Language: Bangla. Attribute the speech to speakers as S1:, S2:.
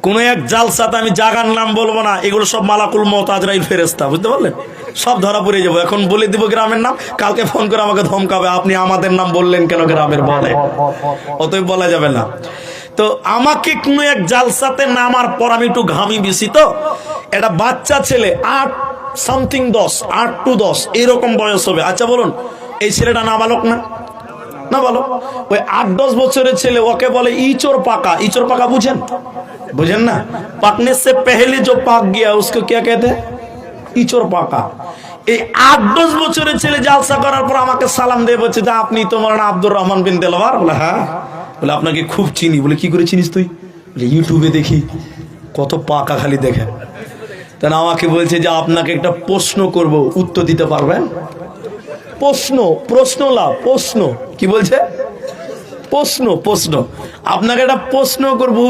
S1: কোন এক জালসাতে, আমি জাগার নাম বলবো না, এগুলো সব মালাকুল মওত আজরাইল ফেরেশতা, বুঝতে পারলেন? সব ধরা পড়ে যাবো। এখন বলে দিব গ্রামের নাম, কালকে ফোন করে আমাকে ধমকাবে, আপনি আমাদের নাম বললেন কেন গ্রামের, বলে অতএব বলা যাবে না। তো আমাকে কোন এক জালসাতে নামার পর আমি একটু ঘামি বেশি, তো একটা বাচ্চা ছেলে 8 to 10 এরকম বয়স হবে। আচ্ছা বলুন, এই ছেলেটা নাবালক না? নাবালক। ওই 8-10 বছরের ছেলে, ওকে বলে ইচোর পাকা। ইচোর পাকা বুঝেন? বুঝেন না? পাকনে সে পহলে जो পাক গিয়া उसको क्या कहते हैं? ইচোর পাকা। এই 8-10 বছরের ছেলে জালসা করার পর আমাকে সালাম দিয়ে বলছে যে আপনি তো মাওলানা আব্দুর রহমান বিন দেলওয়ার। বলে হ্যাঁ। বলে আপনাকে খুব চিনি। বলে কি করে চিনিস তুই? বলে ইউটিউবে দেখি, কত পাকা খালি দেখে। তাহলে আমাকে বলছে যে আপনাকে একটা প্রশ্ন করব, উত্তর দিতে পারবেন? প্রশ্ন কি বলছে? প্রশ্ন আপনাকে একটা প্রশ্ন করবো,